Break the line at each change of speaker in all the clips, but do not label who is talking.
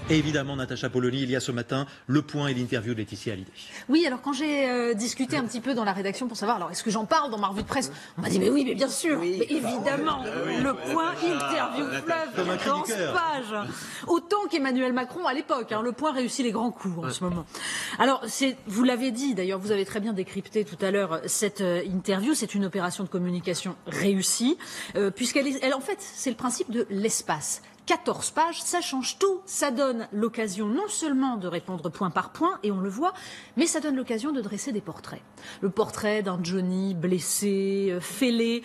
Et évidemment, Natacha Polony, il y a ce matin le point et l'interview de Laetitia Hallyday.
Oui, alors quand j'ai discuté un petit peu dans la rédaction pour savoir, alors est-ce que j'en parle dans ma revue de presse, on m'a dit mais oui, mais bien sûr, mais évidemment, le point interview fleuve, 14 pages. Autant qu'Emmanuel Macron à l'époque, le point réussit les grands coups en ce moment. Alors, vous l'avez dit, d'ailleurs, vous avez très bien décrypté tout à l'heure cette interview, c'est une opération de communication réussie, puisqu'elle en fait, c'est le principe de l'espace. 14 pages, ça change tout. Ça donne l'occasion non seulement de répondre point par point, et on le voit, mais ça donne l'occasion de dresser des portraits. Le portrait d'un Johnny blessé, fêlé,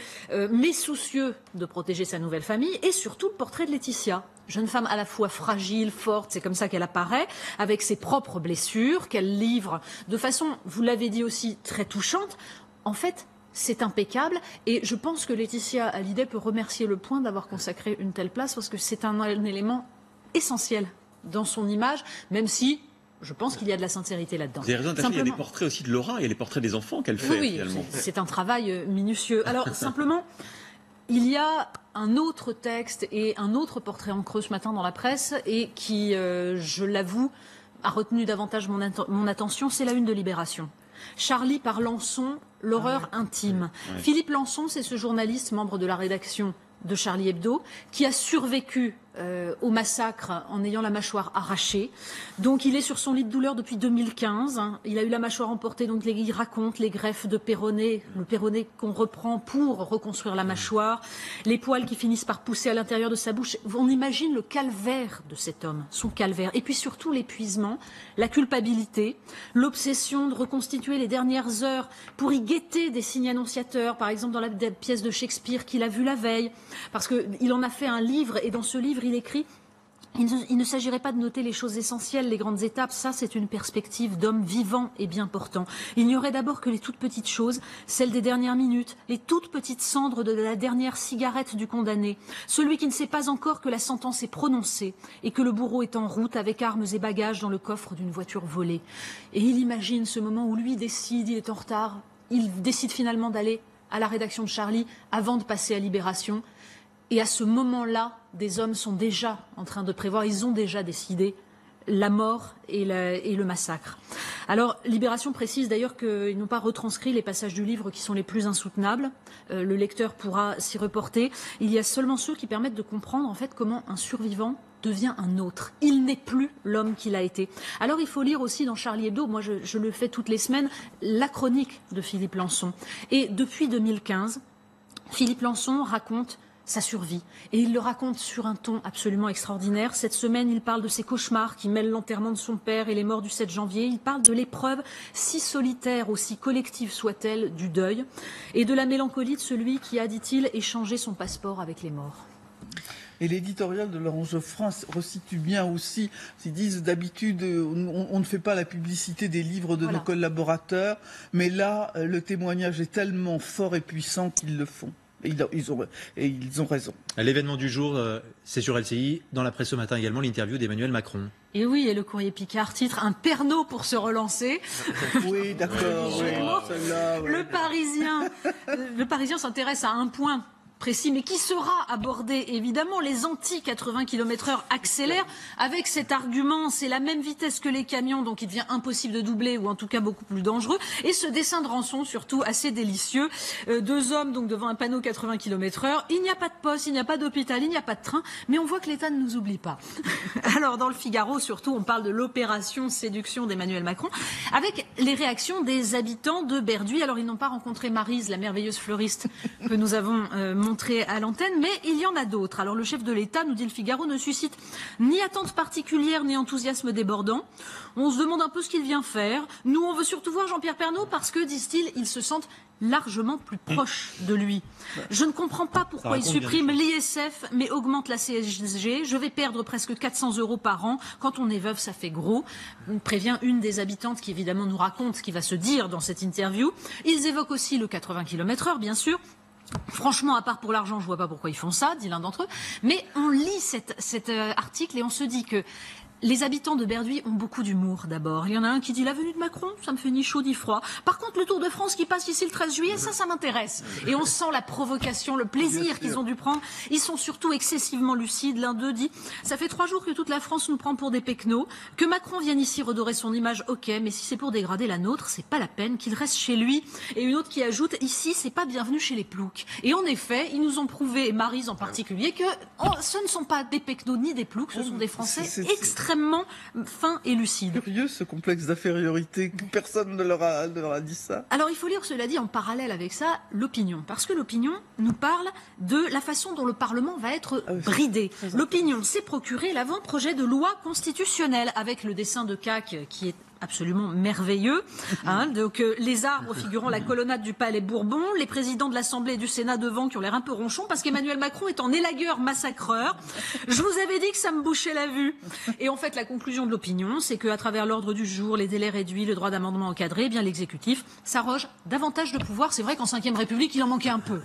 mais soucieux de protéger sa nouvelle famille, et surtout le portrait de Laetitia. Jeune femme à la fois fragile, forte, c'est comme ça qu'elle apparaît, avec ses propres blessures, qu'elle livre de façon, vous l'avez dit aussi, très touchante. En fait, c'est impeccable et je pense que Laetitia Hallyday peut remercier Le Point d'avoir consacré une telle place parce que c'est un élément essentiel dans son image, même si je pense qu'il y a de la sincérité là-dedans.
Vous avez raison, il y a des portraits aussi de Laura, il y a les portraits des enfants qu'elle fait finalement.
C'est un travail minutieux. Alors simplement, il y a un autre texte et un autre portrait en creux ce matin dans la presse et qui, je l'avoue, a retenu davantage mon attention, c'est la une de Libération. Charlie par Lançon, l'horreur intime. Ouais. Philippe Lançon, c'est ce journaliste, membre de la rédaction de Charlie Hebdo, qui a survécu au massacre en ayant la mâchoire arrachée. Donc il est sur son lit de douleur depuis 2015. Il a eu la mâchoire emportée, donc il raconte les greffes de péroné, le péroné qu'on reprend pour reconstruire la mâchoire, les poils qui finissent par pousser à l'intérieur de sa bouche. On imagine le calvaire de cet homme, son calvaire. Et puis surtout l'épuisement, la culpabilité, l'obsession de reconstituer les dernières heures pour y guetter des signes annonciateurs, par exemple dans la pièce de Shakespeare qu'il a vue la veille, parce qu'il en a fait un livre, et dans ce livre, il écrit « Il ne s'agirait pas de noter les choses essentielles, les grandes étapes, ça c'est une perspective d'homme vivant et bien portant. Il n'y aurait d'abord que les toutes petites choses, celles des dernières minutes, les toutes petites cendres de la dernière cigarette du condamné, celui qui ne sait pas encore que la sentence est prononcée et que le bourreau est en route avec armes et bagages dans le coffre d'une voiture volée. » Et il imagine ce moment où lui décide, il est en retard, il décide finalement d'aller à la rédaction de Charlie avant de passer à Libération. Et à ce moment-là, des hommes sont déjà en train de prévoir, ils ont déjà décidé la mort et le massacre. Alors, Libération précise d'ailleurs qu'ils n'ont pas retranscrit les passages du livre qui sont les plus insoutenables. Le lecteur pourra s'y reporter. Il y a seulement ceux qui permettent de comprendre en fait comment un survivant devient un autre. Il n'est plus l'homme qu'il a été. Alors il faut lire aussi dans Charlie Hebdo, moi je le fais toutes les semaines, la chronique de Philippe Lançon. Et depuis 2015, Philippe Lançon raconte sa survie. Et il le raconte sur un ton absolument extraordinaire. Cette semaine, il parle de ses cauchemars qui mêlent l'enterrement de son père et les morts du 7 janvier. Il parle de l'épreuve, si solitaire, aussi collective soit-elle, du deuil. Et de la mélancolie de celui qui a, dit-il, échangé son passeport avec les morts.
Et l'éditorial de Laurent Geoffrin resitue bien aussi. Ils disent d'habitude, on ne fait pas la publicité des livres de nos collaborateurs, mais là, le témoignage est tellement fort et puissant qu'ils le font. Et ils ont raison.
L'événement du jour, c'est sur LCI. Dans la presse ce matin également, l'interview d'Emmanuel Macron.
Et oui, et le Courrier Picard titre « Un Pernod pour se relancer ».
Oui, d'accord. Oui,
Le Parisien s'intéresse à un point précis, mais qui sera abordé. Évidemment, les anti-80 km/h accélèrent avec cet argument, c'est la même vitesse que les camions, donc il devient impossible de doubler, ou en tout cas beaucoup plus dangereux. Et ce dessin de rançon, surtout assez délicieux. Deux hommes donc devant un panneau 80 km/h. Il n'y a pas de poste, il n'y a pas d'hôpital, il n'y a pas de train, mais on voit que l'État ne nous oublie pas. Alors dans le Figaro, surtout, on parle de l'opération séduction d'Emmanuel Macron, avec les réactions des habitants de Berduy. Alors ils n'ont pas rencontré Maryse, la merveilleuse fleuriste que nous avons montré à l'antenne, mais il y en a d'autres. Alors le chef de l'État, nous dit le Figaro, ne suscite ni attente particulière ni enthousiasme débordant. On se demande un peu ce qu'il vient faire. Nous, on veut surtout voir Jean-Pierre Pernaut parce que, disent-ils, ils se sentent largement plus proches de lui. Je ne comprends pas pourquoi il supprime l'ISF mais augmente la CSG. Je vais perdre presque 400 € par an. Quand on est veuve, ça fait gros. On prévient une des habitantes qui évidemment nous raconte ce qui va se dire dans cette interview. Ils évoquent aussi le 80 km/h, bien sûr. Franchement, à part pour l'argent, je vois pas pourquoi ils font ça, dit l'un d'entre eux. Mais on lit cet article et on se dit que Les habitants de Berduy ont beaucoup d'humour d'abord. Il y en a un qui dit la venue de Macron, ça me fait ni chaud ni froid. Par contre, le Tour de France qui passe ici le 13 juillet, ça m'intéresse. Et on sent la provocation, le plaisir qu'ils ont dû prendre. Ils sont surtout excessivement lucides. L'un d'eux dit ça fait 3 jours que toute la France nous prend pour des pecnos. Que Macron vienne ici redorer son image, ok, mais si c'est pour dégrader la nôtre, c'est pas la peine qu'il reste chez lui. Et une autre qui ajoute ici, c'est pas bienvenu chez les ploucs. Et en effet, ils nous ont prouvé, et Maryse en particulier, que ce ne sont pas des pecnos ni des ploucs, ce sont des Français extrêmement fin et lucide.
Curieux ce complexe d'infériorité, personne ne leur a dit ça.
Alors il faut lire, cela dit, en parallèle avec ça, l'opinion. Parce que l'opinion nous parle de la façon dont le Parlement va être bridé. L'opinion s'est procuré l'avant-projet de loi constitutionnelle avec le dessin de CAC qui est absolument merveilleux. Donc les arbres figurant la colonnade du Palais Bourbon, les présidents de l'Assemblée et du Sénat devant qui ont l'air un peu ronchons parce qu'Emmanuel Macron est en élagueur massacreur. Je vous avais dit que ça me bouchait la vue. Et en fait, la conclusion de l'opinion, c'est qu'à travers l'ordre du jour, les délais réduits, le droit d'amendement encadré, eh bien l'exécutif s'arroge davantage de pouvoir. C'est vrai qu'en Ve République, il en manquait un peu.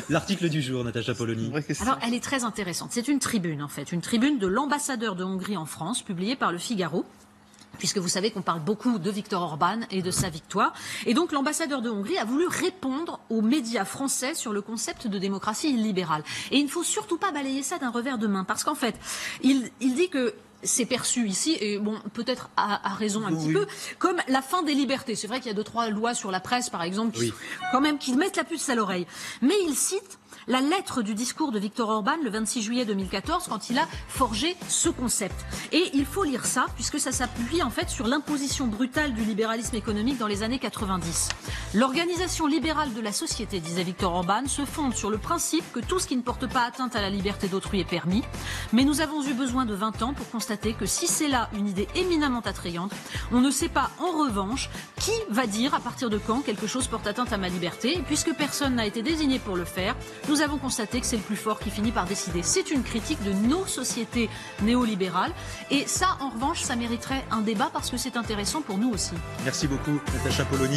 L'article du jour, Natacha Polony.
Alors, elle est très intéressante. C'est une tribune, en fait. Une tribune de l'ambassadeur de Hongrie en France, publiée par Le Figaro. Puisque vous savez qu'on parle beaucoup de Viktor Orban et de sa victoire. Et donc l'ambassadeur de Hongrie a voulu répondre aux médias français sur le concept de démocratie illibérale. Et il ne faut surtout pas balayer ça d'un revers de main. Parce qu'en fait, il dit que c'est perçu ici, et bon, peut-être à raison un petit peu, comme la fin des libertés. C'est vrai qu'il y a 2-3 lois sur la presse, par exemple, qui mettent la puce à l'oreille. Mais il cite la lettre du discours de Viktor Orban le 26 juillet 2014 quand il a forgé ce concept. Et il faut lire ça puisque ça s'appuie en fait sur l'imposition brutale du libéralisme économique dans les années 90. L'organisation libérale de la société, disait Viktor Orban, se fonde sur le principe que tout ce qui ne porte pas atteinte à la liberté d'autrui est permis. Mais nous avons eu besoin de 20 ans pour constater que si c'est là une idée éminemment attrayante, on ne sait pas en revanche qui va dire à partir de quand quelque chose porte atteinte à ma liberté. Et puisque personne n'a été désigné pour le faire, nous avons constaté que c'est le plus fort qui finit par décider. C'est une critique de nos sociétés néolibérales. Et ça, en revanche, ça mériterait un débat parce que c'est intéressant pour nous aussi.
Merci beaucoup, Natacha Polony.